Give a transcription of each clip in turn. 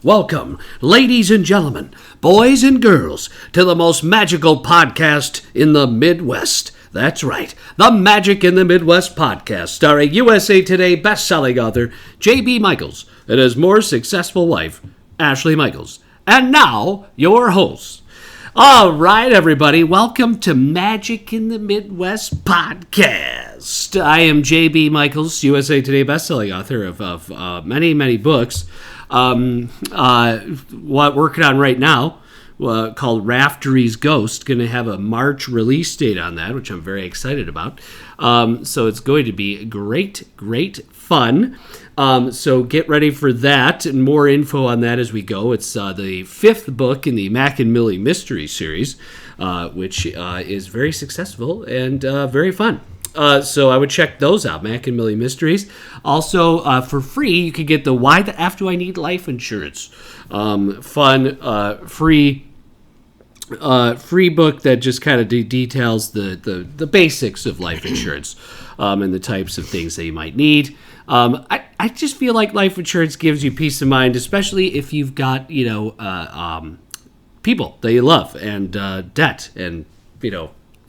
Welcome, ladies and gentlemen, boys and girls, to the most magical podcast in the Midwest. That's right, the Magic in the Midwest podcast, starring USA Today best-selling author J.B. Michaels and his more successful wife, Ashley Michaels. And now, your hosts. All right, everybody, welcome to Magic in the Midwest podcast. I am J.B. Michaels, USA Today bestselling author of many books. What working on right now, called Raftery's Ghost. Going to have a March release date on that, which I'm very excited about. So it's going to be great fun. So get ready for that, and more info on that as we go. It's the fifth book in the Mac and Millie mystery series, which is very successful and very fun. So I would check those out, Mac and Millie Mysteries. Also, for free, you could get the Why the F Do I Need Life Insurance? Fun, free book that just kind of details the basics of life insurance and the types of things that you might need. I just feel like life insurance gives you peace of mind, especially if you've got, people that you love and debt and,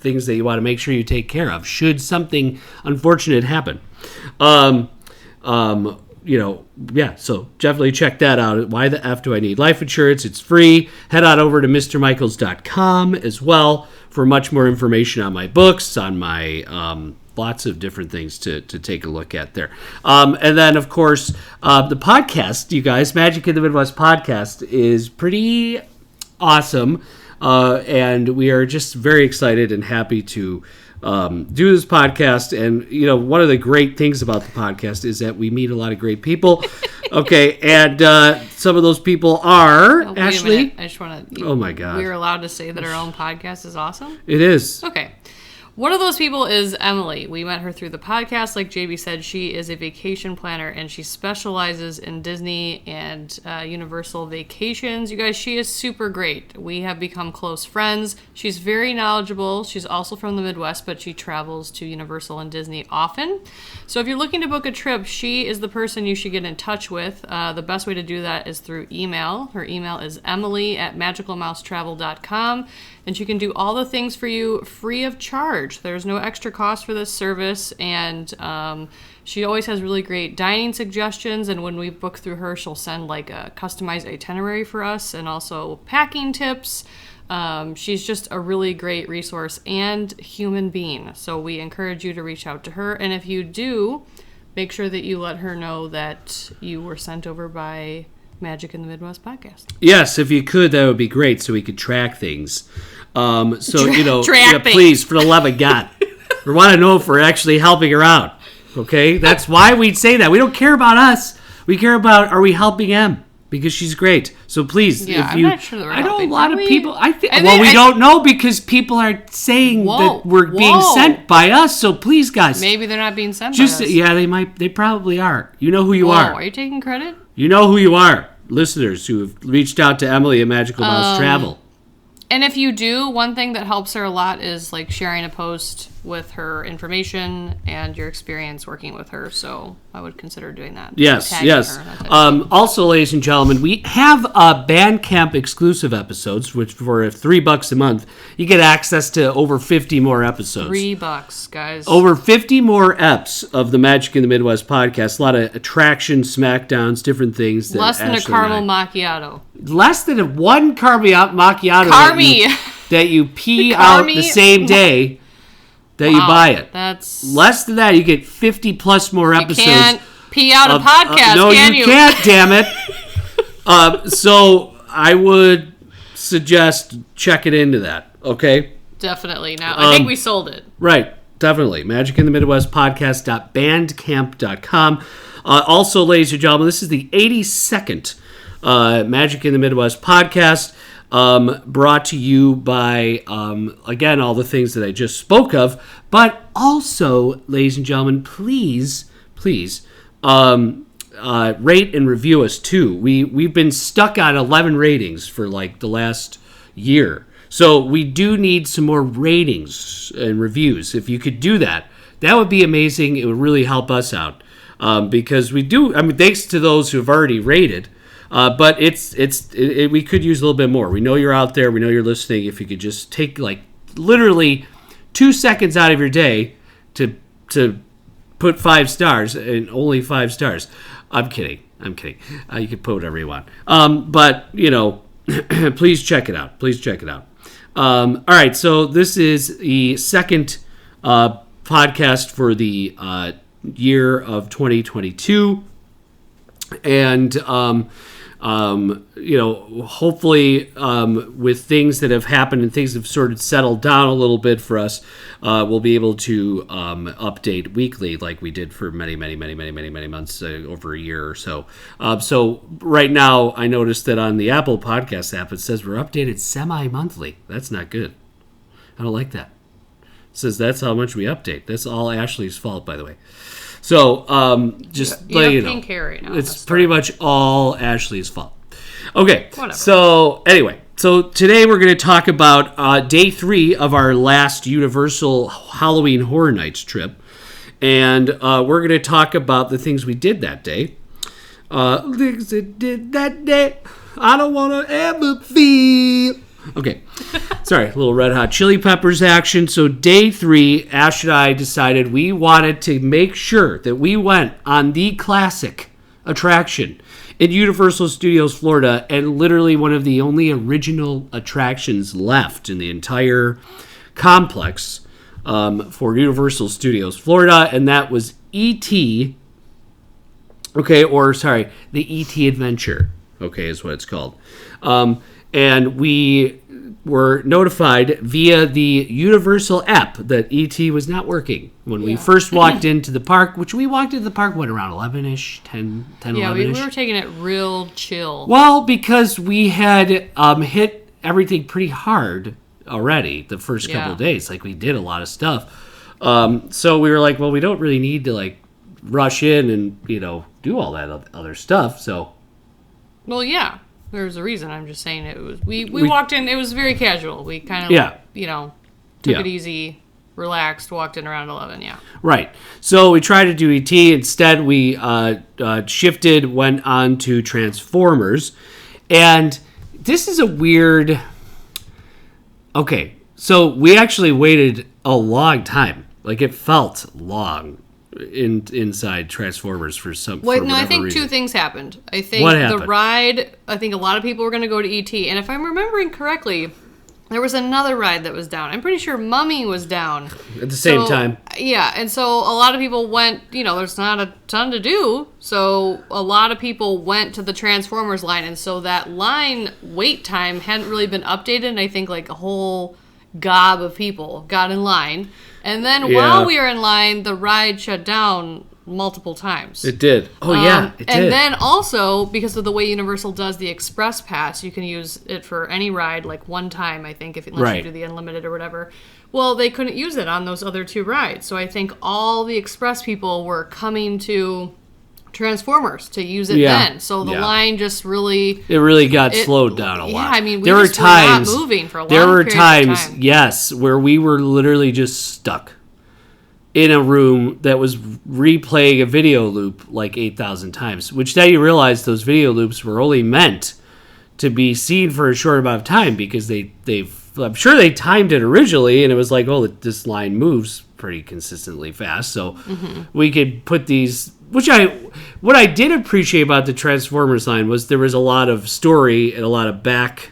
things that you want to make sure you take care of should something unfortunate happen. So definitely check that out. Why the F do I need life insurance? It's free. Head on over to MrMichaels.com as well for much more information on my books, on my lots of different things to take a look at there. And then, of course, the podcast, you guys, Magic in the Midwest podcast is pretty awesome. And we are just very excited and happy to do this podcast. And, one of the great things about the podcast is that we meet a lot of great people. Okay, and some of those people are, Ashley. I just want to... Oh, my God. We're allowed to say that our own podcast is awesome? It is. Okay. One of those people is Emily. We met her through the podcast. Like JB said, she is a vacation planner, and she specializes in Disney and Universal vacations. You guys, she is super great. We have become close friends. She's very knowledgeable. She's also from the Midwest, but she travels to Universal and Disney often. So if you're looking to book a trip, she is the person you should get in touch with. The best way to do that is through email. Her email is emily@magicalmousetravel.com. And she can do all the things for you free of charge. There's no extra cost for this service. And she always has really great dining suggestions. And when we book through her, she'll send like a customized itinerary for us and also packing tips. She's just a really great resource and human being. So we encourage you to reach out to her. And if you do, make sure that you let her know that you were sent over by Magic in the Midwest podcast. Yes, if you could, that would be great, so we could track things. Please, for the love of God, we want to know if we're actually helping her out. Okay, that's why we'd say that. We don't care about us. We care about, are we helping Em? Because she's great. So please, I'm not sure that we're helping. I know a lot of people. We don't know because people are saying that we're being sent by us. So please, guys, maybe they're not being sent by us. Yeah, they might. They probably are. You know who you are. Are you taking credit? You know who you are. Listeners who have reached out to Emily at Magical Mouse Travel. And if you do, one thing that helps her a lot is like sharing a post with her information and your experience working with her. So I would consider doing that. Yes. Also, ladies and gentlemen, we have Bandcamp exclusive episodes, which for $3 a month, you get access to over 50 more episodes. $3, guys. Over 50 more eps of the Magic in the Midwest podcast. A lot of attractions, smackdowns, different things. That Less than Ashley a caramel macchiato. Less than one caramel macchiato that you pee out the same day that you buy it. That's less than that. You get 50 plus more episodes. You can't pee out a podcast, no, can you can't, damn it. So I would suggest checking into that, okay? Definitely. Now, I think we sold it. Right, definitely. Magic in the Midwest podcast.bandcamp.com. Also, ladies and gentlemen, this is the 82nd Magic in the Midwest podcast. Brought to you by, again, all the things that I just spoke of. But also, ladies and gentlemen, please, rate and review us, too. We've been stuck on 11 ratings for, like, the last year. So we do need some more ratings and reviews. If you could do that, that would be amazing. It would really help us out. Because we do, thanks to those who have already rated. But we could use a little bit more. We know you're out there. We know you're listening. If you could just take like literally 2 seconds out of your day to put 5 stars, and only 5 stars. I'm kidding. You can put whatever you want. But please check it out. All right. So this is the second podcast for the year of 2022, and hopefully with things that have happened and things have sort of settled down a little bit for us, we'll be able to update weekly like we did for many months, over a year or so. So right now I noticed that on the Apple Podcast app it says we're updated semi-monthly. That's not good. I don't like that. It says that's how much we update. That's all Ashley's fault, by the way. So, just let you know, pink hair right now. it's pretty much all Ashley's fault. Okay, whatever. So anyway, today we're going to talk about day 3 of our last Universal Halloween Horror Nights trip, and we're going to talk about the things we did that day. Things that did that day, I don't want to ever feel. Okay, sorry, a little Red Hot Chili Peppers action. So day 3, Ash and I decided we wanted to make sure that we went on the classic attraction in Universal Studios Florida, and literally one of the only original attractions left in the entire complex for Universal Studios Florida, and that was E.T. The E.T. Adventure, is what it's called. And we were notified via the Universal app that E.T. was not working when we first walked into the park, which we walked into the park, around 11-ish, 10, 11-ish? Yeah, we were taking it real chill. Well, because we had hit everything pretty hard already the first couple of days. Like, we did a lot of stuff. So we were like, well, we don't really need to, rush in and, do all that other stuff, so... Well, yeah. There's a reason. I'm just saying it was. We walked in. It was very casual. We kind of took it easy, relaxed, walked in around 11. Yeah. Right. So we tried to do ET. Instead, we shifted, went on to Transformers, and this is a weird. Okay, so we actually waited a long time. Like, it felt long. Inside Transformers for whatever I think reason. 2 things happened. I think the ride, I think a lot of people were going to go to E.T. And if I'm remembering correctly, there was another ride that was down. I'm pretty sure Mummy was down. At the same time. Yeah, and so a lot of people went, there's not a ton to do. So a lot of people went to the Transformers line. And so that line wait time hadn't really been updated. And I think a whole gob of people got in line. And then while we were in line, the ride shut down multiple times. It did. Oh, yeah, it did. And then also, because of the way Universal does the Express Pass, you can use it for any ride, one time, I think, unless you do the Unlimited or whatever. Well, they couldn't use it on those other 2 rides. So I think all the Express people were coming to Transformers to use it then. So the line just really... It really got slowed down a lot. Yeah, I mean, we were not moving for a long period of time. There were times, yes, where we were literally just stuck in a room that was replaying a video loop 8,000 times, which now you realize those video loops were only meant to be seen for a short amount of time, because I'm sure they timed it originally, and it was this line moves pretty consistently fast, so we could put these... What I did appreciate about the Transformers line was there was a lot of story and a lot of back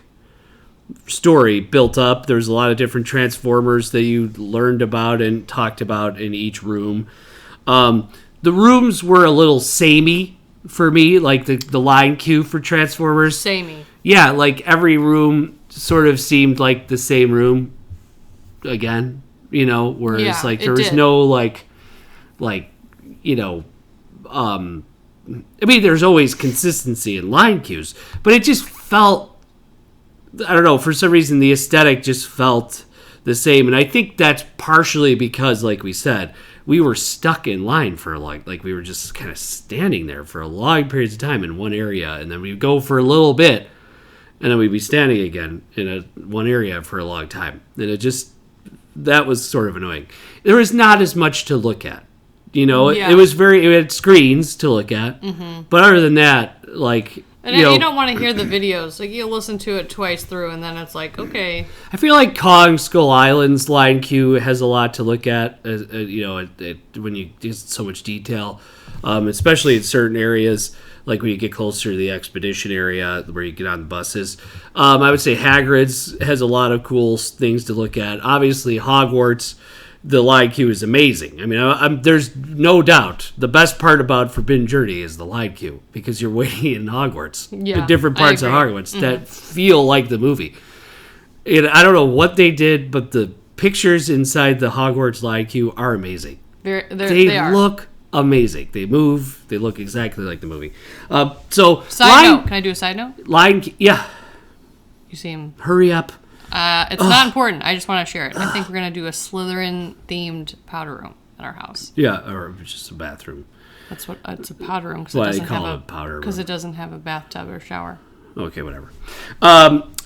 story built up. There was a lot of different Transformers that you learned about and talked about in each room. The rooms were a little samey for me, the line queue for Transformers. Samey. Yeah, every room sort of seemed like the same room again, whereas there was no I mean, there's always consistency in line queues, but it just felt, I don't know, for some reason the aesthetic just felt the same. And I think that's partially because, like we said, we were stuck in line for we were just kind of standing there for a long periods of time in one area, and then we'd go for a little bit, and then we'd be standing again in one area for a long time. And that was sort of annoying. There was not as much to look at. It was it had screens to look at, but other than that, And you don't want to hear the videos. Like, you listen to it twice through, and then it's like, okay. I feel like Kong Skull Island's line queue has a lot to look at, when you get so much detail, especially in certain areas, like when you get closer to the expedition area where you get on the buses. I would say Hagrid's has a lot of cool things to look at. Obviously, Hogwarts, the line queue is amazing. I mean, there's no doubt. The best part about Forbidden Journey is the line queue, because you're waiting in Hogwarts. Yeah, in different parts of agree. Hogwarts that feel like the movie. And I don't know what they did, but the pictures inside the Hogwarts line queue are amazing. They are. Look amazing. They move. They look exactly like the movie. So Side note. Can I do a side note? Yeah. You seem... Hurry up. It's not important. I just want to share it. I think we're going to do a Slytherin-themed powder room at our house. Yeah, or just a bathroom. That's what... It's a powder room because Why it they doesn't call have it a powder room. Because it doesn't have a bathtub or shower. Okay, whatever.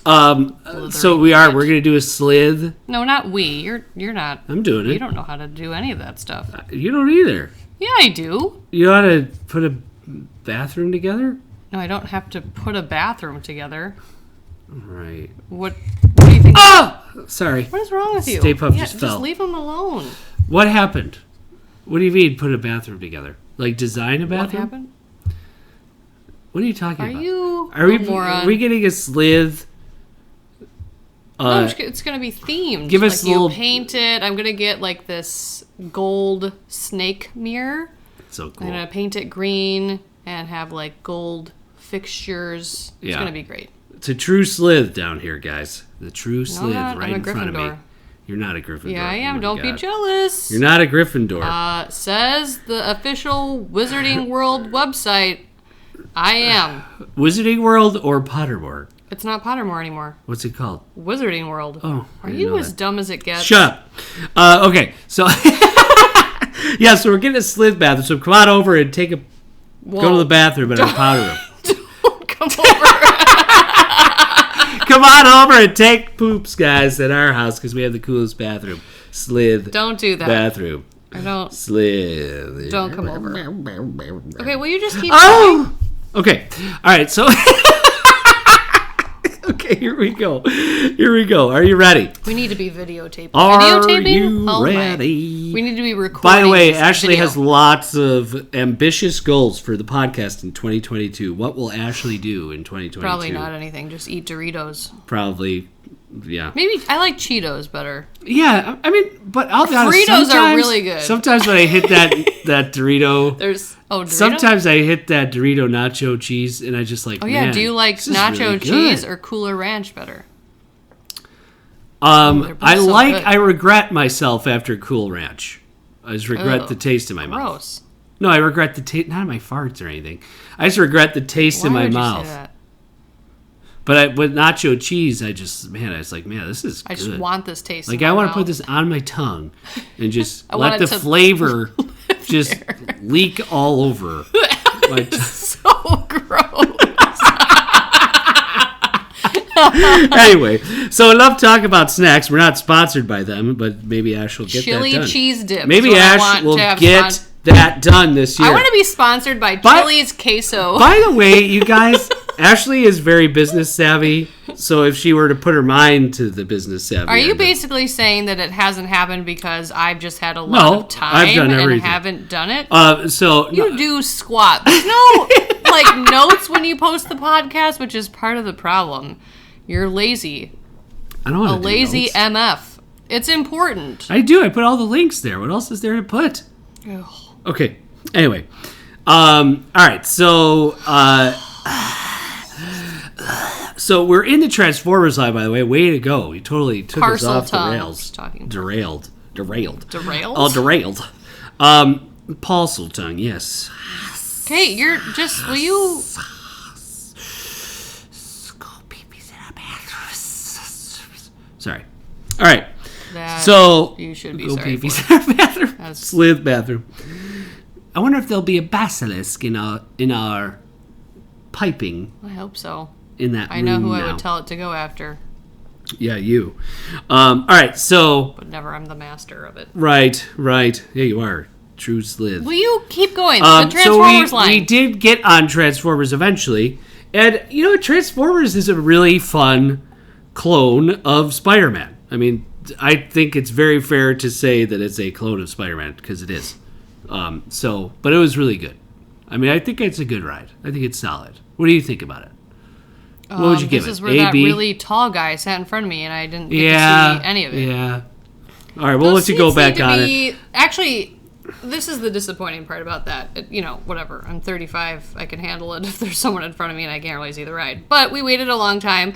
So we're going to do a slith. No, not we. You're not. I'm doing it. You don't know how to do any of that stuff. You don't either. Yeah, I do. You know how to put a bathroom together? No, I don't have to put a bathroom together. Right. What do you think? Oh! Sorry. What is wrong with you? Stay Puft just fell. Just leave him alone. What happened? What do you mean put a bathroom together? Like design a bathroom? What happened? What are you talking Are about? you Are we getting a slith? No, it's gonna be themed. Give us like a little... you paint it. I'm gonna get like this gold snake mirror. So cool. I'm gonna paint it green and have like gold fixtures. It's gonna be great. It's a true slith down here, guys. The true slith I'm right a in front of me. Gryffindor. You're not a Gryffindor. Yeah, I Oh am. my Don't be God. jealous. You're not a Gryffindor. Says the official Wizarding World website. I am. Wizarding World or Pottermore? It's not Pottermore anymore. What's it called? Wizarding World. Oh, I Are didn't you know as that. dumb as it gets? Shut up. Okay, so yeah, so we're getting a slith bathroom. So come on over and go to the bathroom at our powder room. Don't come over. Come on over and take poops, guys, at our house because we have the coolest bathroom. Slith. Don't do that. Bathroom. I don't. Slith. Don't come over. Okay, will you just keep Oh! Okay. All right, so... Okay, here we go. Are you ready? We need to be videotaping. Are Videotaping? you Oh my. ready? We need to be recording. By the way, this Ashley video. has lots of ambitious goals for the podcast in 2022. What will Ashley do in 2022? Probably not anything. Just eat Doritos. Probably, yeah. Maybe I like Cheetos better. Yeah, I mean, but I'll be honest. Fritos are sometimes- really good. Sometimes when I hit that Dorito, Dorito? sometimes I hit that Dorito nacho cheese, and I just like. Oh yeah, man, do you like this is nacho really cheese good. or Cooler Ranch better? they're both I so like. good. I regret myself after Cool Ranch. I just regret the taste in my mouth. Gross. No, I regret the taste. Not my farts or anything. I just regret the taste in Why my would mouth. you say that? But with nacho cheese, I was like, man, this is I good. just want this taste. Like in I my want to put mouth. this on my tongue and just I want let it the to flavor just leak all over my tongue. So gross. Anyway, so enough talk about snacks. We're not sponsored by them, but maybe Ash will get Chili that done. cheese dip. Maybe is what I Ash want will to have get that done this year. I want to be sponsored by Chili's Queso. By the way, you guys, Ashley is very business savvy. So if she were to put her mind to the business savvy, Are you end, basically saying that it hasn't happened because I've just had a lot of time I've done and everything. haven't done it? so You do squat. There's no like notes when you post the podcast, which is part of the problem. You're lazy. I don't want A to do lazy notes. MF. It's important. I do. I put all the links there. What else is there to put? Ugh. Okay. Anyway. All right. So so we're in the Transformers line, by the way. Way to go. You totally took us Parcel off the tongue. rails. Just talking. Derailed. Derailed? Oh, derailed. Parcel tongue, yes. Okay, you're just. Will you? Sorry. All right. That So you should be go sorry pee-pees for. in our bathroom. That's- Slith bathroom. I wonder if there'll be a basilisk in our piping I hope so. in that I know room who now. I would tell it to go after, Yeah, you. All right. So but never. I'm the master of it. right. Yeah, you are true slith. Will you keep going? The So Transformers we line. did get on Transformers eventually, And, Transformers is a really fun clone of Spider-Man. I mean, I think it's very fair to say that it's a clone of Spider-Man, because it is. But it was really good. I mean, I think it's a good ride. I think it's solid. What do you think about it? What would you give it? This is where that really tall guy sat in front of me, and I didn't get to see any of it. Yeah. All right, we'll let you go back on it. Actually, this is the disappointing part about that. Whatever. I'm 35. I can handle it if there's someone in front of me and I can't really see the ride. But we waited a long time.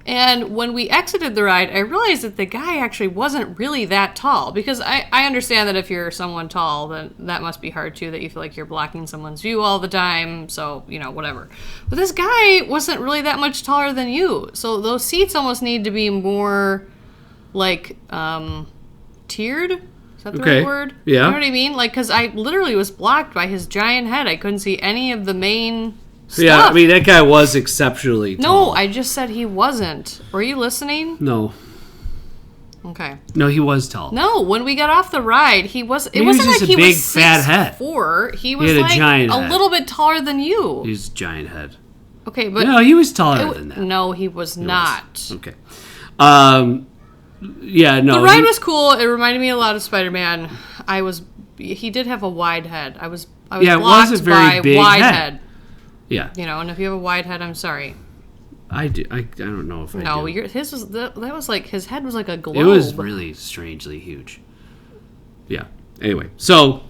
And when we exited the ride, I realized that the guy actually wasn't really that tall. Because I understand that if you're someone tall, then that must be hard too, that you feel like you're blocking someone's view all the time. So, whatever. But this guy wasn't really that much taller than you. So those seats almost need to be more like tiered. Is that the right word? Yeah. You know what I mean? Like, because I literally was blocked by his giant head. I couldn't see any of the main stuff. Yeah, I mean, that guy was exceptionally tall. No, I just said he wasn't. Were you listening? No. Okay. No, he was tall. No, when we got off the ride, he was. It He wasn't was just like a he big, was fat head. 6'4". He was had a like giant a head. little bit taller than you. He was a giant head. Okay, but No, he was taller than that. No, he was not. Okay. Yeah, no. The ride was cool. It reminded me a lot of Spider-Man. He did have a wide head. I was Yeah, it was blocked a very by big wide head. Yeah. And if you have a wide head, I'm sorry. I do. I don't know if I do. No, his was that was like his head was like a globe. It was really strangely huge. Yeah. Anyway, so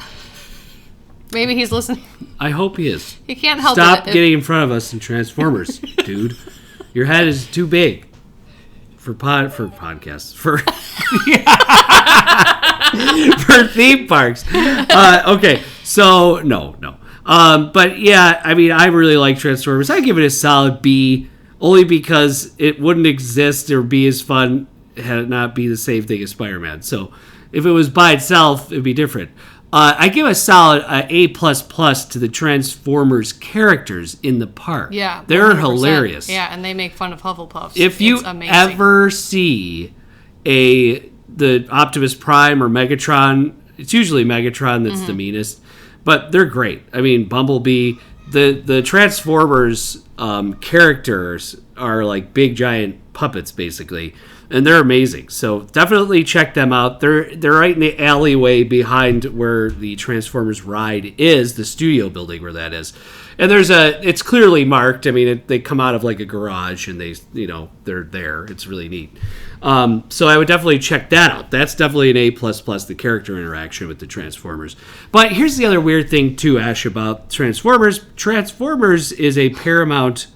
maybe he's listening. I hope he is. He can't help Stop it. getting in front of us in Transformers, dude. Your head is too big for podcasts for for theme parks. Okay, so no. But yeah, I mean, I really like Transformers. I give it a solid B, only because it wouldn't exist or be as fun had it not be the same thing as Spider-Man. So if it was by itself, it'd be different. I give a solid A++ to the Transformers characters in the park. Yeah, they're 100%. hilarious. Yeah, and they make fun of Hufflepuffs. If you ever see the Optimus Prime or Megatron, it's usually Megatron that's the meanest, but they're great. I mean, Bumblebee, the Transformers characters are like big giant puppets basically, and they're amazing. So definitely check them out. They're right in the alleyway behind where the Transformers ride is, the studio building where that is. And it's clearly marked. I mean, they come out of like a garage and they're there. It's really neat. So I would definitely check that out. That's definitely an A++, the character interaction with the Transformers. But here's the other weird thing too, Ash, about Transformers. Transformers is a Paramount,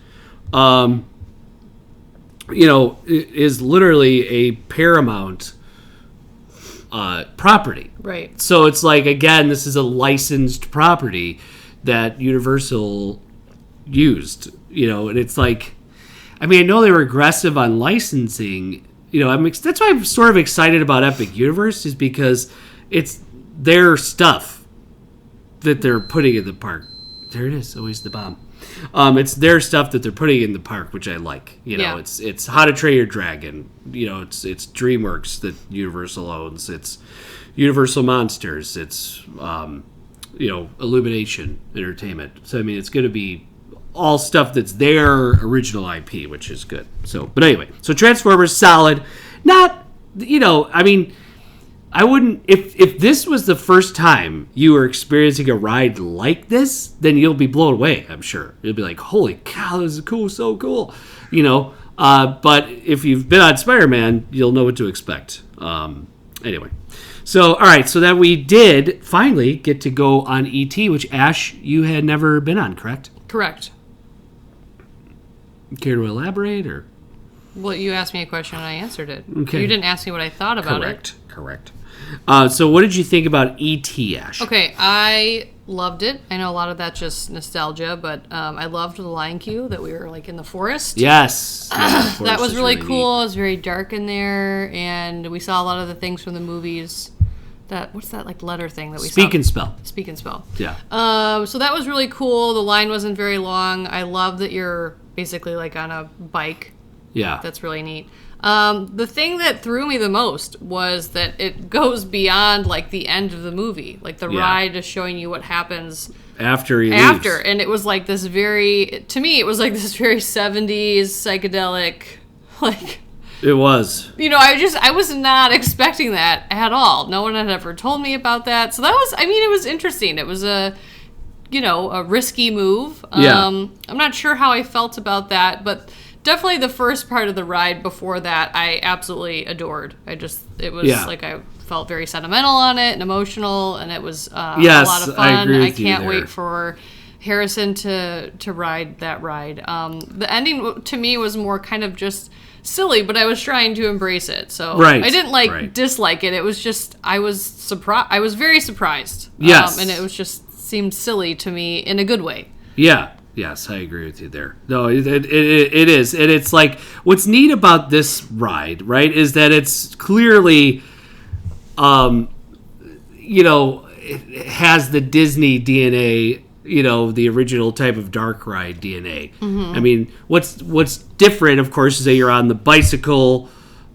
is literally a Paramount property. Right. So it's like, again, this is a licensed property that Universal used, and it's like, I mean, I know they were aggressive on licensing, that's why I'm sort of excited about Epic Universe, is because it's their stuff that they're putting in the park. There it is, always the bomb. It's their stuff that they're putting in the park, which I like. It's How to Train Your Dragon. It's DreamWorks that Universal owns. It's Universal Monsters. It's Illumination Entertainment. So I mean, it's going to be all stuff that's their original IP, which is good. So, but anyway, so Transformers, solid. Not, I mean, I wouldn't, if this was the first time you were experiencing a ride like this, then you'll be blown away, I'm sure. You'll be like, holy cow, this is cool, so cool. But if you've been on Spider-Man, you'll know what to expect. Anyway. So, all right, so then we did finally get to go on E.T., which, Ash, you had never been on, correct? Correct. Care to elaborate, or? Well, you asked me a question and I answered it. Okay. You didn't ask me what I thought about it. Correct. So what did you think about E.T., Ash? Okay, I loved it. I know a lot of that's just nostalgia, but I loved the Lion Q, that we were like in the forest. Yes. That was really cool. Neat. It was very dark in there, and we saw a lot of the things from the movies. What's that like letter thing that we saw? Speak and Spell. Speak and Spell. Yeah. So that was really cool. The line wasn't very long. I love that you're basically like on a bike Yeah. That's really neat. The thing that threw me the most was that it goes beyond like the end of the movie. Like the ride is showing you what happens After he after. leaves. And it was like this to me, it was like this very 70s psychedelic, like, It was. I was not expecting that at all. No one had ever told me about that. So that was, it was interesting. It was a risky move. Yeah. I'm not sure how I felt about that, but definitely the first part of the ride before that, I absolutely adored. It was like I felt very sentimental on it and emotional, and it was a lot of fun. I agree with can't you wait there. for Harrison to ride that ride. The ending to me was more kind of just silly, but I was trying to embrace it. So Right, I didn't right. dislike it. It was just I was surprised. I was very surprised. Yes. And it was just seemed silly to me in a good way. Yeah. Yes, I agree with you there. No, it is. And it's like, what's neat about this ride, right, is that it's clearly, it has the Disney DNA, the original type of dark ride DNA. Mm-hmm. I mean, what's different, of course, is that you're on the bicycle,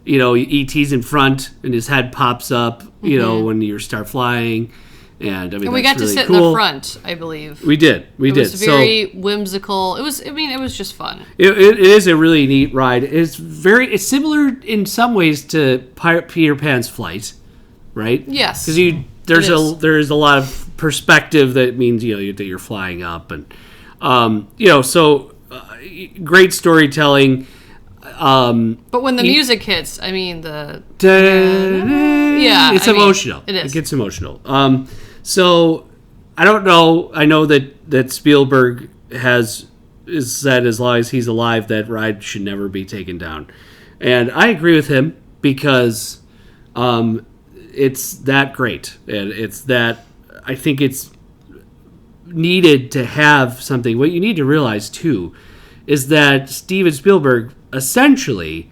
E.T.'s in front and his head pops up, when you start flying. And we that's got to really sit cool. in the front, I believe. We did. It was very whimsical. It was just fun. It is a really neat ride. It's similar in some ways to Peter Pan's Flight, right? Yes. Because there's a lot of perspective that means that you're flying up, and great storytelling. But when the music hits, it's emotional. It is. It gets emotional. So I don't know. I know that Spielberg is said as long as he's alive, that ride should never be taken down, and I agree with him because it's that great, and it's that I think it's needed to have something. What you need to realize too is that Steven Spielberg essentially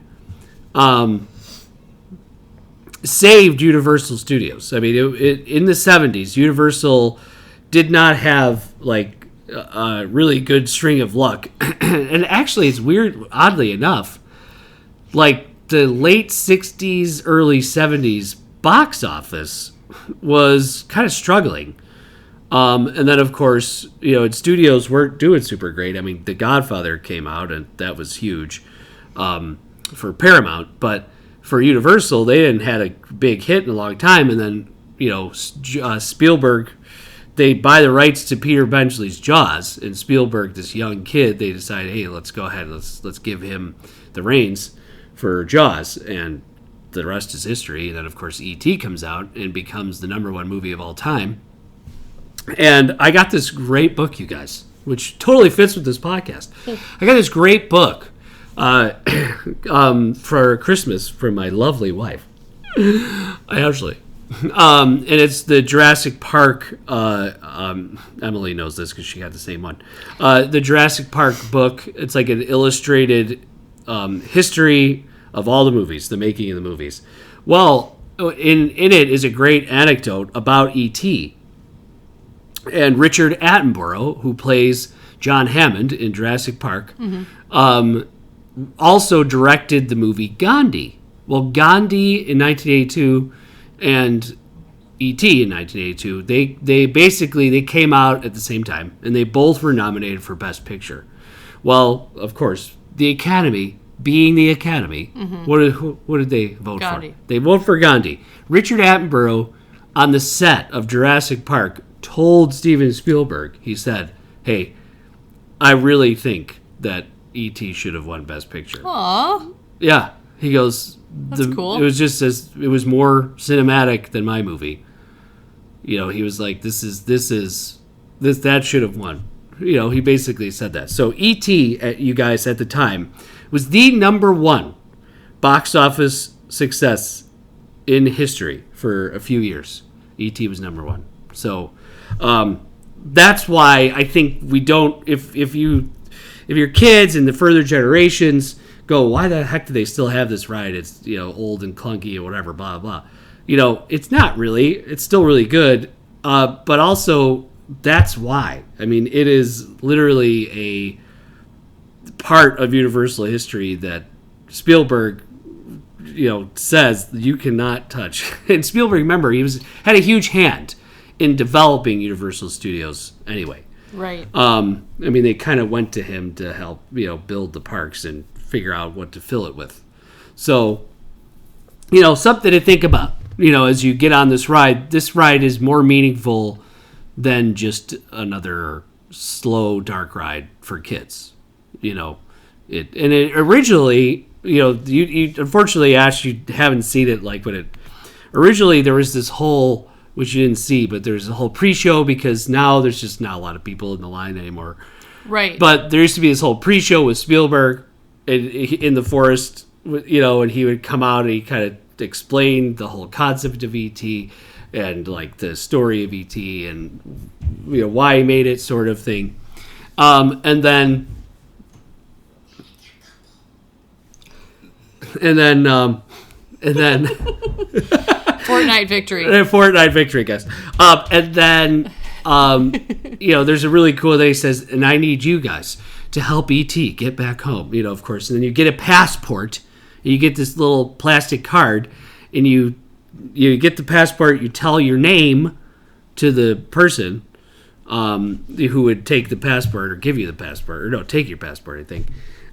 saved Universal Studios. I mean, in the 70s, Universal did not have like a really good string of luck. And actually, it's weird, oddly enough, like the late 60s, early 70s box office was kind of struggling. And then, of course, studios weren't doing super great. I mean, The Godfather came out, and that was huge for Paramount. But for Universal, they hadn't had a big hit in a long time. And then, Spielberg, they buy the rights to Peter Benchley's Jaws. And Spielberg, this young kid, they decided, hey, let's go ahead. Let's give him the reins for Jaws. And the rest is history. And then, of course, E.T. comes out and becomes the #1 movie of all time. And I got this great book, you guys, which totally fits with this podcast. I got this great book for Christmas from my lovely wife, Ashley. And it's the Jurassic Park. Emily knows this because she got the same one. The Jurassic Park book. It's like an illustrated history of all the movies, the making of the movies. Well, in it is a great anecdote about E.T. And Richard Attenborough, who plays John Hammond in Jurassic Park, also directed the movie Gandhi. Well, Gandhi in 1982 and E.T. in 1982, they came out at the same time, and they both were nominated for Best Picture. Well, of course, the Academy, being the Academy, what did they vote Gandhi. for? They vote for Gandhi. Richard Attenborough, on the set of Jurassic Park, told Steven Spielberg, he said, hey, I really think that E.T. should have won Best Picture. Aww. Yeah. He goes, That's cool. It was just it was more cinematic than my movie. He was like, that should have won. He basically said that. So E.T., you guys, at the time, was the #1 box office success in history for a few years. E.T. was #1. So that's why I think we don't. If your kids and the further generations go, why the heck do they still have this ride? It's old and clunky or whatever, blah blah. It's not really. It's still really good, but also that's why. I mean, it is literally a part of Universal history that Spielberg, says you cannot touch. And Spielberg, remember, had a huge hand in developing Universal Studios anyway. Right. They kind of went to him to help, build the parks and figure out what to fill it with. So, something to think about, as you get on this ride. This ride is more meaningful than just another slow, dark ride for kids. It originally, you unfortunately, Ash, you haven't seen it originally there was this whole, which you didn't see, but there's a whole pre-show because now there's just not a lot of people in the line anymore. Right. But there used to be this whole pre-show with Spielberg in the forest, and he would come out and he kind of explained the whole concept of E.T. and the story of E.T. and why he made it, sort of thing. And then Fortnite victory. Fortnite victory, guys. And then, there's a really cool thing. He says, and I need you guys to help E.T. get back home, of course. And then you get a passport, and you get this little plastic card, and you get the passport, you tell your name to the person who would take the passport or give you the passport, or no, take your passport, I think.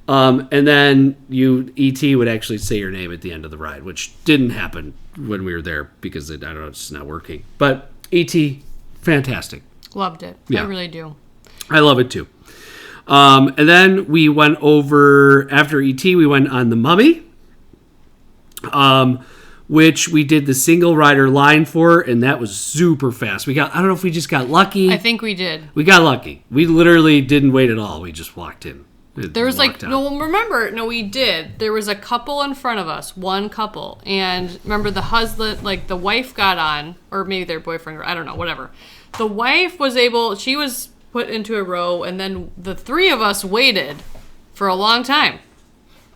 And then E.T. would actually say your name at the end of the ride, which didn't happen when we were there because it's just not working. But E.T., fantastic. Loved it. Yeah. I really do. I love it too. And then we went over, after E.T., we went on The Mummy, which we did the single rider line for, and that was super fast. I don't know if we just got lucky. I think we did. We got lucky. We literally didn't wait at all. We just walked in. There was we did. There was a couple in front of us, one couple. And remember the husband, the wife got on, or maybe their boyfriend, I don't know, whatever. The wife she was put into a row, and then the three of us waited for a long time.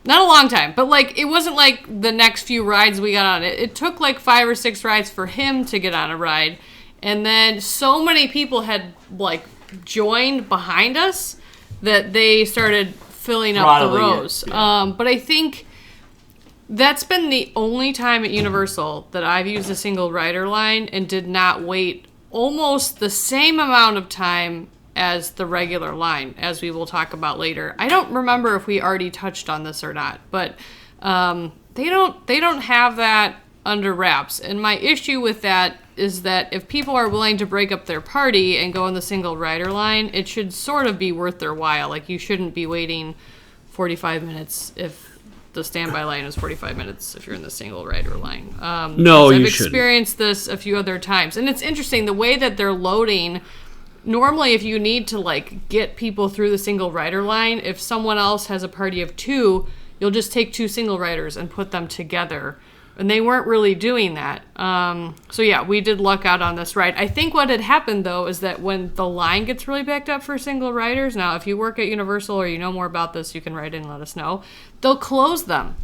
Not a long time, but it wasn't like the next few rides we got on. It took 5 or 6 rides for him to get on a ride. And then so many people had joined behind us that they started filling up the rows. Yeah. But I think that's been the only time at Universal that I've used a single rider line and did not wait almost the same amount of time as the regular line, as we will talk about later. I don't remember if we already touched on this or not, but they don't have that under wraps. And my issue with that is that if people are willing to break up their party and go in the single rider line, it should sort of be worth their while. You shouldn't be waiting 45 minutes if the standby line is 45 minutes if you're in the single rider line. No, you shouldn't. I've experienced this a few other times. And it's interesting, the way that they're loading. Normally, if you need to get people through the single rider line, if someone else has a party of 2, you'll just take 2 single riders and put them together. And they weren't really doing that. So yeah, we did luck out on this ride. I think what had happened, though, is that when the line gets really backed up for single riders, now if you work at Universal or you know more about this, you can write in and let us know, they'll close them.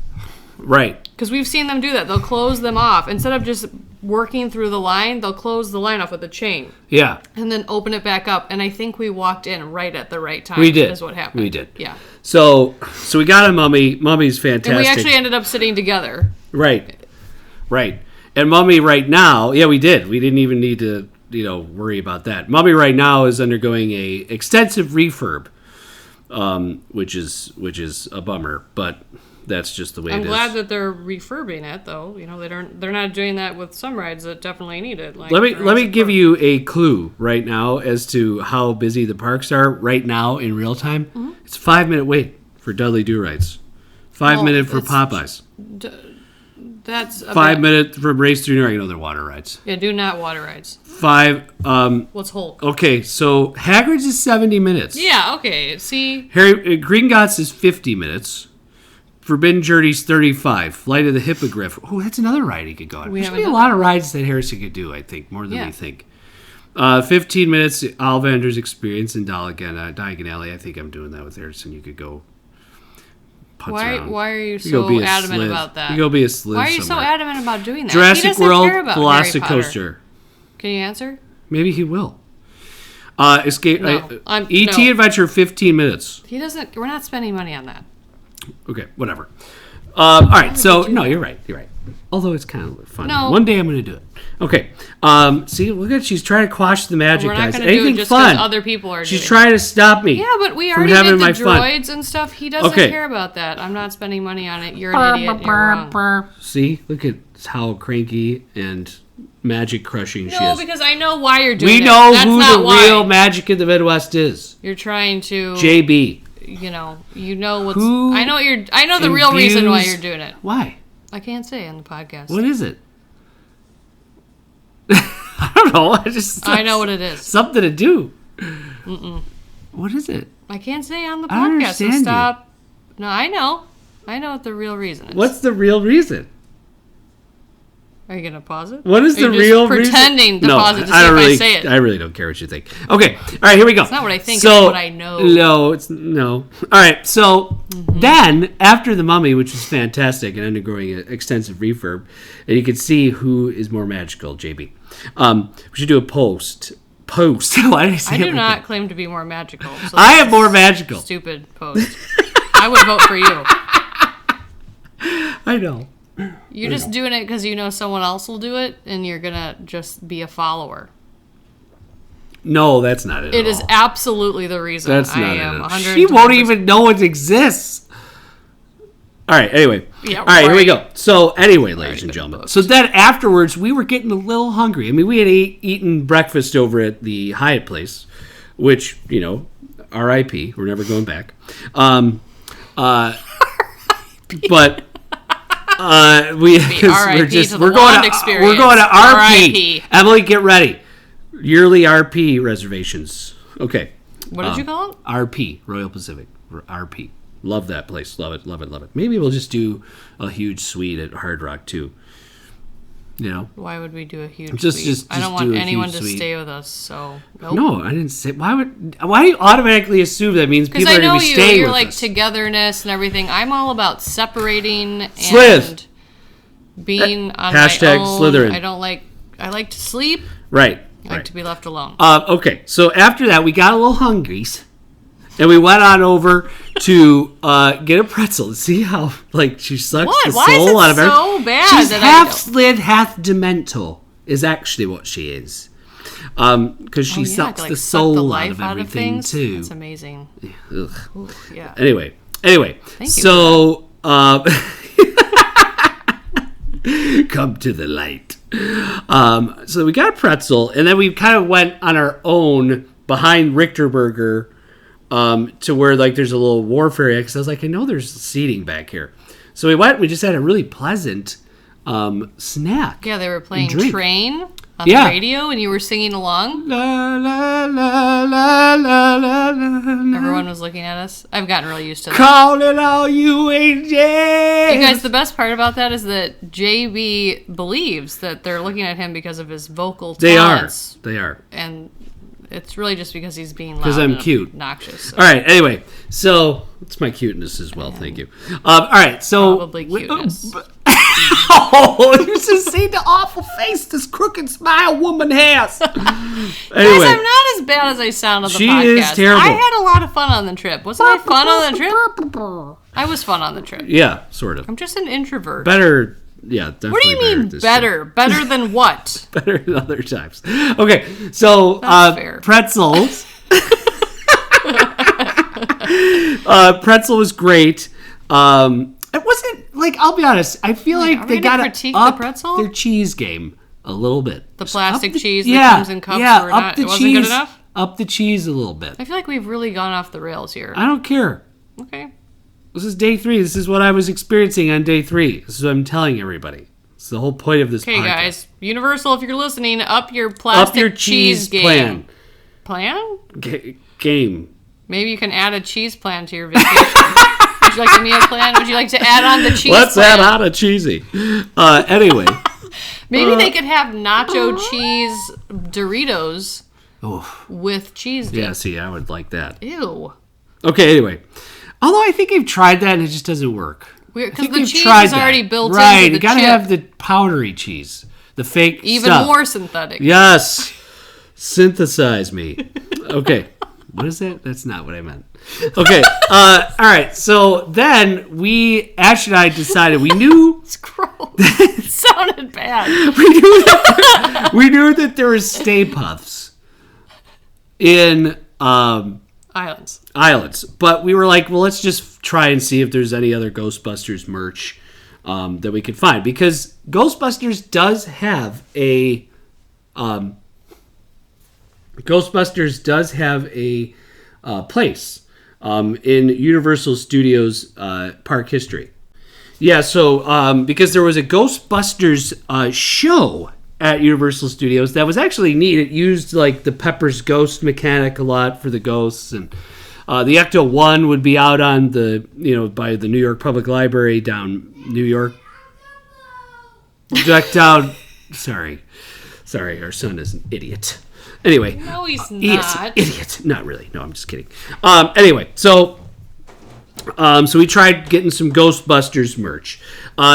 Right. Because we've seen them do that. They'll close them off. Instead of just working through the line, they'll close the line off with a chain. Yeah. And then open it back up. And I think we walked in right at the right time. We did. Is what happened. We did. Yeah. So we got a Mummy. Mummy's fantastic. And we actually ended up sitting together. Right. And Mummy right now, yeah, we did. We didn't even need to, worry about that. Mummy right now is undergoing a extensive refurb, which is a bummer, but that's just the way it is. I'm glad that they're refurbing it, though. They're not doing that with some rides that definitely need it. Let me give you a clue right now as to how busy the parks are right now in real time. Mm-hmm. It's a 5-minute wait for Dudley Do Rides. 5 minute for Popeyes. That's 5 minutes from Race Through New York. They're water rides. Yeah, do not water rides. 5. What's Hulk? Okay, so Hagrid's is 70 minutes. Yeah. Okay. See. Gringotts is 50 minutes. Forbidden Journey's 35. Flight of the Hippogriff. Oh, that's another ride he could go on. There's going to be a lot of rides that Harrison could do, I think, more than we think. 15 minutes, Ollivander's Experience in Diagon Alley. I think I'm doing that with Harrison. You could go putz around. Why are you so adamant about that? You go be a sleuth Why are you somewhere. so adamant about doing that? Jurassic World Velocicoaster. Can you answer? Maybe he will. Escape. No, E.T. Adventure, 15 minutes. He doesn't. We're not spending money on that. Okay, whatever. All right. So no, you're right. You're right. Although it's kind of fun. No. One day I'm going to do it. Okay. See, look at she's trying to quash the magic, We're not guys. going to do it Anything just fun? because other people are She's doing trying to stop me. Yeah, but we from already having did the my fun. droids and stuff. He doesn't Okay. care about that. I'm not spending money on it. You're an idiot. You're wrong. See, look at how cranky and magic crushing she No, is. because I know why you're doing We it. know That's who not the why. real magic in the Midwest is. You're trying to, JB. you know what's. Who I know the real reason why you're doing it. Why? I can't say on the podcast. What is it? I don't know. I know what it is. Something to do. What is it? I can't say on the I don't podcast. So understand you. stop. No, I know. I know what the real reason is. What's the real reason? Are you gonna pause it? What is Are you the just real pretending reason? to pause it to see I don't if really, I say it? I really don't care what you think. Okay. All right, here we go. It's not what I think, So, it's what I know. No, it's no. All right. So then, after The Mummy, which was fantastic and undergoing an extensive refurb, and you can see who is more magical, JB. We should do a post. Why did I say I it do like not that? claim to be more magical. So I this am more is magical. Stupid post. I would vote for you. I know. You're just doing it because you know someone else will do it, and you're gonna just be a follower. No, that's not it. It at is all. absolutely the reason. That's I not am it. She won't even know it exists. All right. Anyway. Yeah, All right. Here we right. go. So anyway, ladies and been gentlemen. booked. So then afterwards, we were getting a little hungry. I mean, we had eaten breakfast over at the Hyatt place, which R.I.P. We're never going back. But. We're RIP to the going Wand to experience. we're going to RP. RIP. Emily, get ready. Yearly RP reservations. Okay. What did you call it? RP, Royal Pacific. RP. Love that place. Love it, love it, love it. Maybe we'll just do a huge suite at Hard Rock too. Why would we do a huge Just- suite? just- I don't just want do a anyone huge to suite. stay with us, so nope. No, I didn't say. Why do you automatically assume that means Because people I are know going to be staying you're with like us? togetherness and everything. I'm all about separating and Slith. being on Hashtag my own. Slytherin. I like to sleep. Right. I like to be left alone. Okay, so after that, we got a little hungries, and we went on over to get a pretzel. See how she sucks What? the Why is soul it out of her. so bad She's that I half don't- slid, half demental. Is actually what she is. Because she sucks like the suck soul the out life of out of everything things. too. That's amazing. Ugh. Ooh, yeah. Anyway. you So come to the light. So we got a pretzel, and then we kind of went on our own behind Richterberger to where there's a little warfare area. Because I was like, I know there's seating back here. So we went. We just had a really pleasant snack. Yeah, they were playing drink. Train on Yeah. the radio, and you were singing along. La, la, la, la, la, la, la. Everyone was looking at us. I've gotten really used to that. Call it all you angels. You guys, the best part about that is that JB believes that they're looking at him because of his vocal They are. talents. They are. And it's really just because he's being loud 'Cause I'm and cute. obnoxious. So All right. Anyway, so it's my cuteness as well. Thank you. All right. So Probably cuteness. Oh, you should see the awful face this crooked smile woman has. Guys, Anyway, I'm not as bad as I sound on the She podcast. is terrible. I had a lot of fun on the trip. Wasn't I fun on the trip? I was fun on the trip. yeah, sort of I'm just an introvert. better. Yeah, definitely. What do you mean this better? Better than what? time. Better than other times. Okay, so That's fair. pretzels. Pretzel was great. It wasn't I'll be honest. I feel are like we they gonna got critique to the up pretzel? their cheese game a little bit. The plastic Up the- cheese that yeah, comes in cups yeah, or up not. the It wasn't cheese, good enough? Up the cheese a little bit. I feel like we've really gone off the rails here. I don't care. Okay. This is day 3. This is what I was experiencing on day 3. This is what I'm telling everybody. It's the whole point of this Okay, podcast. guys. Universal, if you're listening, up your plastic Up your cheese game. plan. Plan? Game. Maybe you can add a cheese plan to your vacation. Would you like a meal plan? Would you like to add on the cheese Let's plan? add on a cheesy. Anyway. Maybe they could have nacho cheese Doritos Oh, with cheese dip. yeah, see, I would like that. Ew. Okay, anyway. Although I think I've tried that and it just doesn't work. Because think the we've cheese tried is that. already built right, into the you gotta chip. have the powdery cheese. The fake Even stuff. more synthetic. Yes. Synthesize me. Okay. What is that? That's not what I meant. Okay. All right. So then Ash and I decided we knew. It's gross. It sounded bad. We knew that there was Stay Puffs in Islands. But we were like, well, let's just try and see if there's any other Ghostbusters merch that we could find. Because Ghostbusters does have a place in Universal Studios park history. Yeah, so because there was a Ghostbusters show at Universal Studios that was actually neat. It used like the Pepper's Ghost mechanic a lot for the ghosts, and the Ecto-1 would be out on by the New York Public Library down New York. Sorry, our son is an idiot. Anyway. No, he's not. He's an idiot. Not really. No, I'm just kidding. Anyway, so we tried getting some Ghostbusters merch.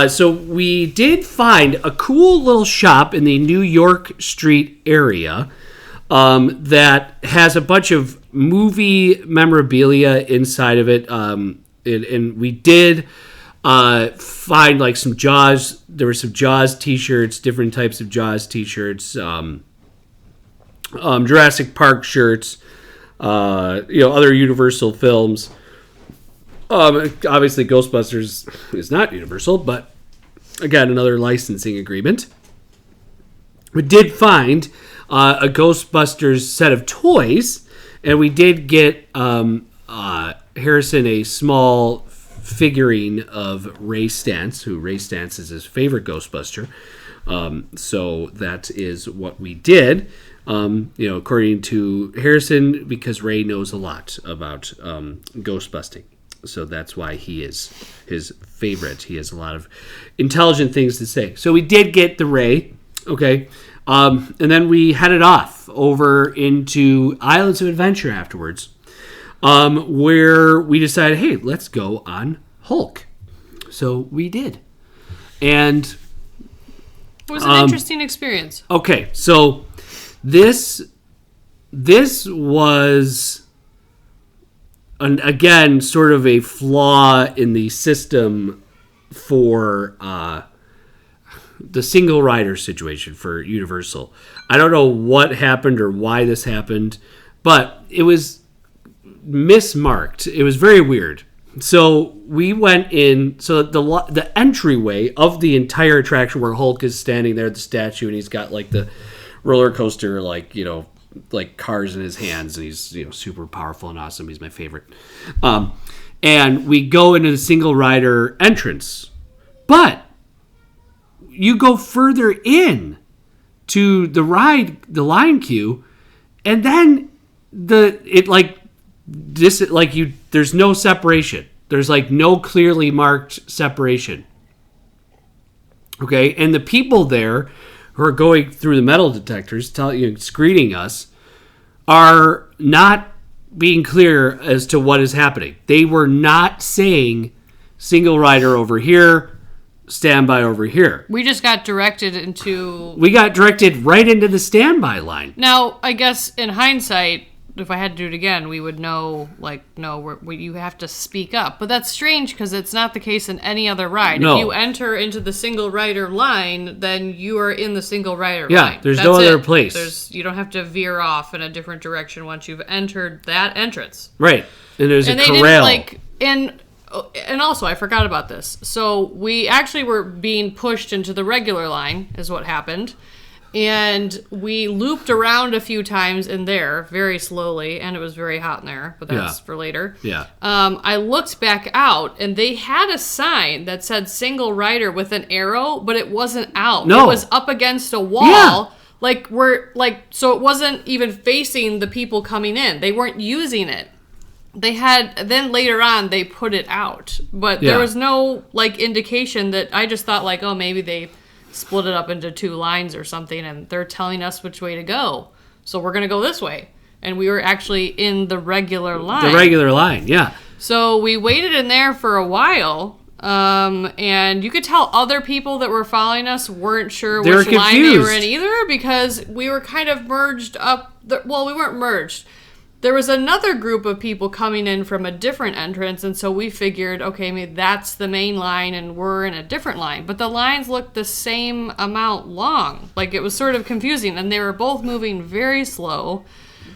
So we did find a cool little shop in the New York Street area that has a bunch of movie memorabilia inside of it. And we did find like some Jaws. There were some Jaws t-shirts, different types of Jaws t-shirts, Jurassic Park shirts, other Universal films. Obviously, Ghostbusters is not Universal, but again, another licensing agreement. We did find a Ghostbusters set of toys, and we did get Harrison a small figurine of Ray Stantz, who Ray Stantz is his favorite Ghostbuster. So that is what we did. According to Harrison, because Ray knows a lot about ghost busting. So that's why he is his favorite. He has a lot of intelligent things to say. So we did get the Ray, okay? And then we headed off over into Islands of Adventure afterwards, where we decided, hey, let's go on Hulk. So we did. And it was an interesting experience. Okay, so this was... again, sort of a flaw in the system for the single rider situation for Universal. I don't know what happened or why this happened, but it was mismarked. It was very weird. So we went in. So the entryway of the entire attraction where Hulk is standing there at the statue, and he's got like the roller coaster, like cars in his hands, and he's super powerful and awesome. He's my favorite. And we go into the single rider entrance, but you go further in to the line queue, and then there's no separation. There's like no clearly marked separation. Okay, and the people there who are going through the metal detectors, screening us, are not being clear as to what is happening. They were not saying single rider over here, standby over here. We just got directed into... We got directed right into the standby line. Now, I guess in hindsight, if I had to do it again, we would know, you have to speak up. But that's strange because it's not the case in any other ride. No. If you enter into the single rider line, then you are in the single rider line. Yeah, there's no other place. You don't have to veer off in a different direction once you've entered that entrance. Right. And there's a corral. And also, I forgot about this. So we actually were being pushed into the regular line, is what happened. And we looped around a few times in there very slowly, and it was very hot in there, but that's for later. Yeah. I looked back out, and they had a sign that said single rider with an arrow, but it wasn't out. No. It was up against a wall. Yeah. So it wasn't even facing the people coming in. They weren't using it. Then later on, they put it out. But there was no, indication that I just thought, maybe they split it up into two lines or something, and they're telling us which way to go. So we're going to go this way. And we were actually in the regular line. The regular line, yeah. So we waited in there for a while, and you could tell other people that were following us weren't sure which line they were in either, because we were kind of merged up. We weren't merged. there was another group of people coming in from a different entrance, and so we figured, okay, maybe that's the main line and we're in a different line. But the lines looked the same amount long. Like, it was sort of confusing, and they were both moving very slow.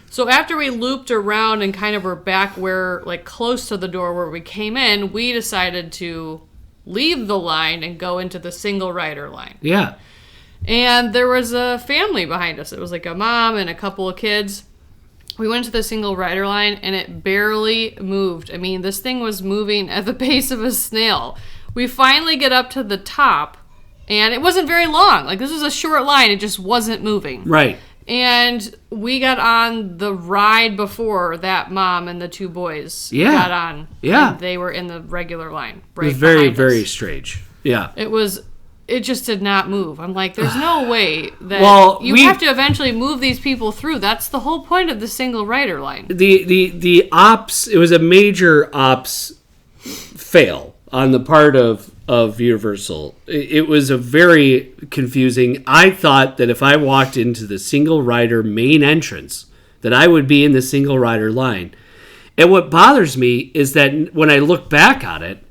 So after we looped around and kind of were back where, like, close to the door where we came in, we decided to leave the line and go into the single rider line. Yeah. And there was a family behind us. It was like a mom and a couple of kids. We went to the single rider line, and it barely moved. I mean, this thing was moving at the pace of a snail. We finally get up to the top, and it wasn't very long. Like, this was a short line. It just wasn't moving. Right. And we got on the ride before that mom and the two boys got on. Yeah. And they were in the regular line. It was very, very strange. Yeah. It just did not move. I'm like, there's no way that you have to eventually move these people through. That's the whole point of the single rider line. The ops, it was a major ops fail on the part of Universal. It was a very confusing. I thought that if I walked into the single rider main entrance, that I would be in the single rider line. And what bothers me is that when I look back on it,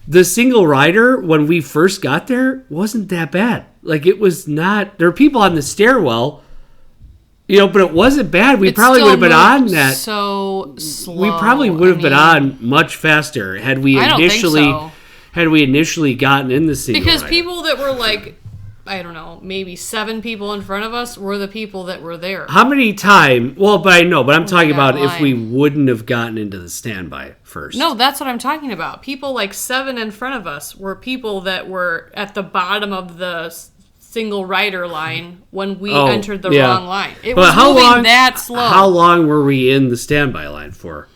the single rider, when we first got there, wasn't that bad. Like, it was not... There were people on the stairwell, but it wasn't bad. We probably would have been on that. So slow. We probably would have been on much faster had we initially gotten in the single rider. Because people that were like, I don't know, maybe 7 people in front of us were the people that were there. How many times... Well, but I know, but I'm talking about if we wouldn't have gotten into the standby first. No, that's what I'm talking about. People like 7 in front of us were people that were at the bottom of the single rider line when we entered the wrong line. It was moving that slow. How long were we in the standby line for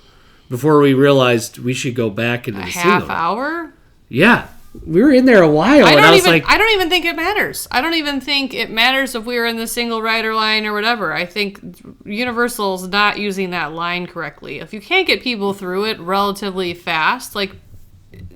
before we realized we should go back into the single line? A half hour? Yeah. We were in there a while, I don't even think it matters. I don't even think it matters if we were in the single rider line or whatever. I think Universal's not using that line correctly. If you can't get people through it relatively fast, like,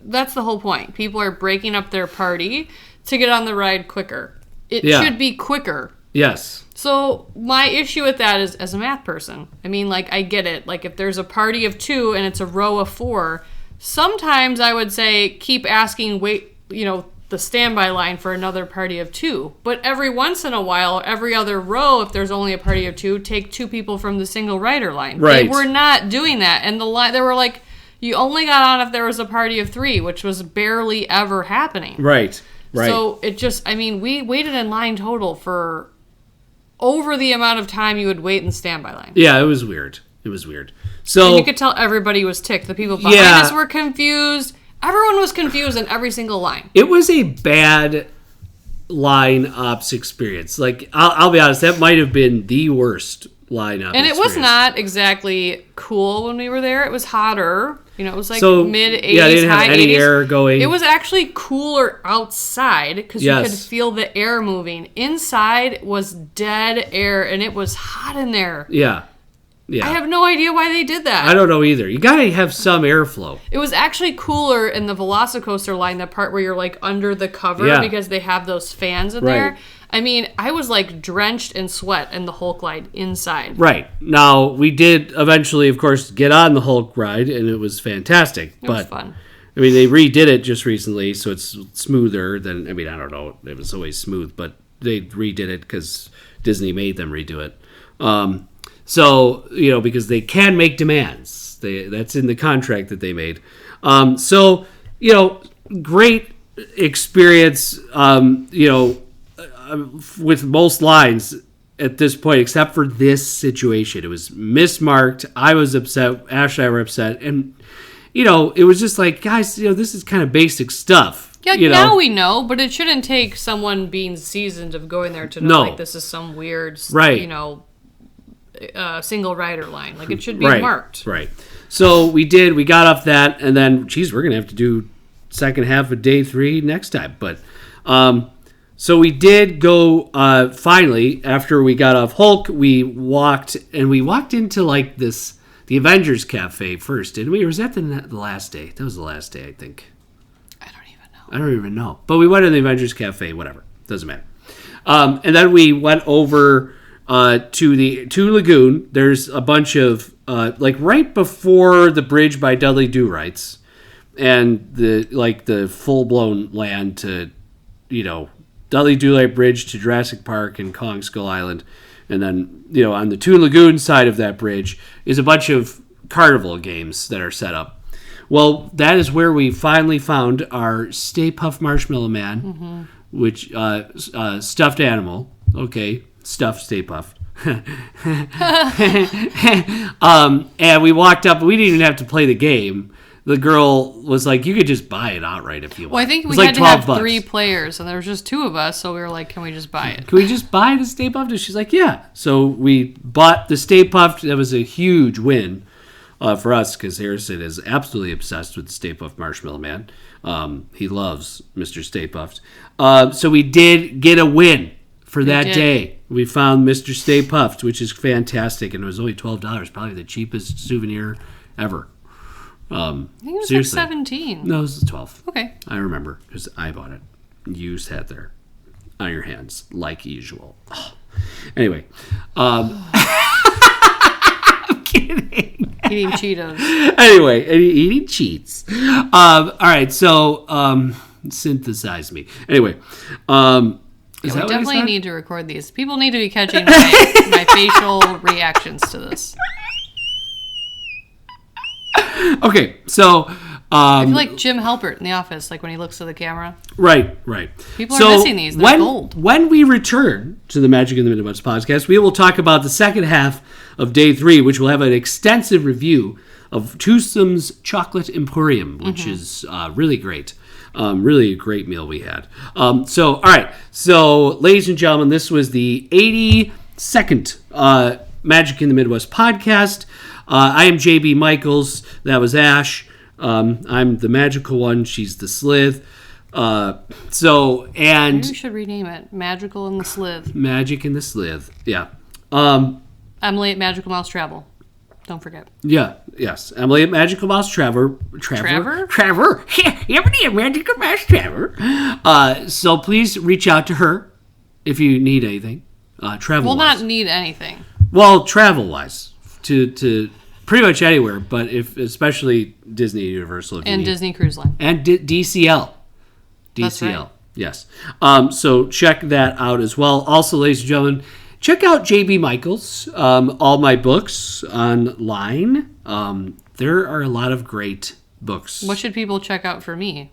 that's the whole point. People are breaking up their party to get on the ride quicker. It should be quicker. Yes. So my issue with that is, as a math person, I mean, like, I get it. Like, if there's a party of 2 and it's a row of 4, sometimes I would say keep asking, the standby line for another party of 2. But every once in a while, every other row, if there's only a party of 2, take 2 people from the single rider line. Right. They were not doing that. And the line, they were like, you only got on if there was a party of 3, which was barely ever happening. Right. So it just, I mean, we waited in line total for over the amount of time you would wait in the standby line. Yeah, it was weird. So, and you could tell everybody was ticked. The people behind us were confused. Everyone was confused in every single line. It was a bad line ops experience. Like, I'll be honest, that might have been the worst line up. And it was not exactly cool when we were there. It was hotter. It was like mid-80s, they didn't have high any 80s. Air going. It was actually cooler outside because you could feel the air moving. Inside was dead air, and it was hot in there. Yeah. I have no idea why they did that. I don't know either. You gotta have some airflow. It was actually cooler in the Velocicoaster line, that part where you're like under the cover because they have those fans in there. I mean, I was like drenched in sweat in the Hulk ride inside. Right. Now, we did eventually, of course, get on the Hulk ride, and it was fantastic. It was fun. I mean, they redid it just recently, so it's smoother than, I mean, I don't know. It was always smooth, but they redid it because Disney made them redo it. So, because they can make demands. That's in the contract that they made. Great experience, with most lines at this point, except for this situation. It was mismarked. I was upset. Ash and I were upset. And, it was just like, guys, this is kind of basic stuff. Yeah, now we know, but it shouldn't take someone being seasoned of going there to know, like, this is some weird, single rider line. Like, it should be marked. Right. So we got off that, and then, we're going to have to do second half of day 3 next time. But, so we did go, finally, after we got off Hulk, we walked into, like, the Avengers Cafe first, didn't we? Or was that the last day? That was the last day, I think. I don't even know. But we went to the Avengers Cafe, whatever. Doesn't matter. And then we went over to Lagoon. There's a bunch of like right before the bridge by Dudley Do-Rights, and the full blown land to, Dudley Do-Right Bridge to Jurassic Park and Kong Skull Island, and then on the Toon Lagoon side of that bridge is a bunch of carnival games that are set up. Well, that is where we finally found our Stay Puft Marshmallow Man, which stuffed animal. Okay, stuffed Stay Puft. And we walked up. We didn't even have to play the game. The girl was like, "You could just buy it outright if you want." Well, I think we had had to have $12. 3 players, and there was just 2 of us, so we were like, "Can we just buy it?" Can we just buy the Stay Puft? And she's like, "Yeah." So we bought the Stay Puft. That was a huge win for us because Harrison is absolutely obsessed with the Stay Puft Marshmallow Man. He loves Mr. Stay Puft. So we did get a win for that day. We found Mr. Stay Puft, which is fantastic, and it was only $12. Probably the cheapest souvenir ever. I think it was Seriously. like 17. No, it was 12. Okay. I remember because I bought it. You sat there on your hands like usual. Oh. Anyway, I'm kidding. Eating Cheetos. Anyway, eating cheats. All right, so synthesize me. Anyway, We definitely need to record these. People need to be catching my facial reactions to this. Okay, so I feel like Jim Halpert in The Office, like when he looks at the camera. right. People are missing these. They're gold. When we return to the Magic in the Midwest podcast, we will talk about the second half of day 3, which will have an extensive review of Twosome's Chocolate Emporium, which is really great. Really a great meal we had. All right. So, ladies and gentlemen, this was the 82nd Magic in the Midwest podcast. I am JB Michaels. That was Ash. I'm the magical one. She's the Slith. Maybe we should rename it Magical and the Slith. Magic and the Slith. Yeah. Emily at Magical Mouse Travel. Don't forget. Yeah. Yes. Emily at Magical Mouse Trevor. You ever need a Magical Mouse Trevor? So please reach out to her if you need anything. Travel. We'll not need anything. Well, travel-wise, to pretty much anywhere, but especially Disney, Universal, And Disney Cruise Line. and DCL. That's right. Yes. So check that out as well. Also, ladies and gentlemen, check out JB Michaels. All my books online. There are a lot of great books. What should people check out for me?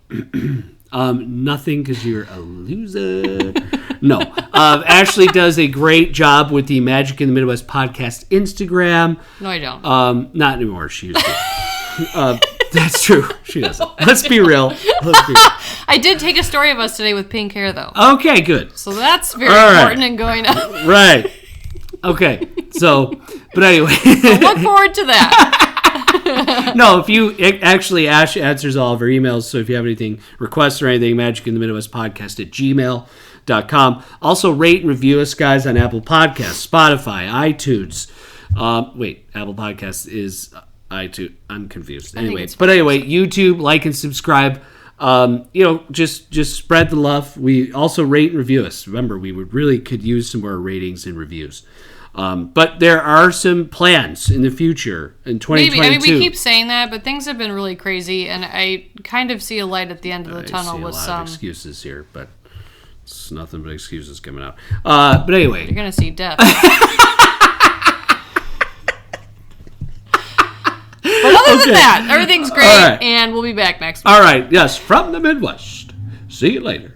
Nothing, because you're a loser. No. Ashley does a great job with the Magic in the Midwest podcast Instagram. No, I don't. Not anymore. She used to. That's true. She doesn't. Let's be real. I did take a story of us today with pink hair, though. Okay, good. So that's very All right. important and going up. Right. Okay. So, but anyway. Look forward to that. No, actually, Ash answers all of our emails. So if you have anything, requests or anything, Magic in the Midwest podcast at gmail.com. Also, rate and review us, guys, on Apple Podcasts, Spotify, iTunes. Apple Podcasts is iTunes. I'm confused. Anyway, YouTube, like and subscribe. Just spread the love. We also rate and review us. Remember, we could use some more ratings and reviews. But there are some plans in the future in 2022. Maybe. I mean, we keep saying that, but things have been really crazy, and I kind of see a light at the end of the tunnel with some excuses here, but it's nothing but excuses coming out. But anyway, you're gonna see death. But other than that, everything's great, and we'll be back next week. All right, yes, from the Midwest. See you later.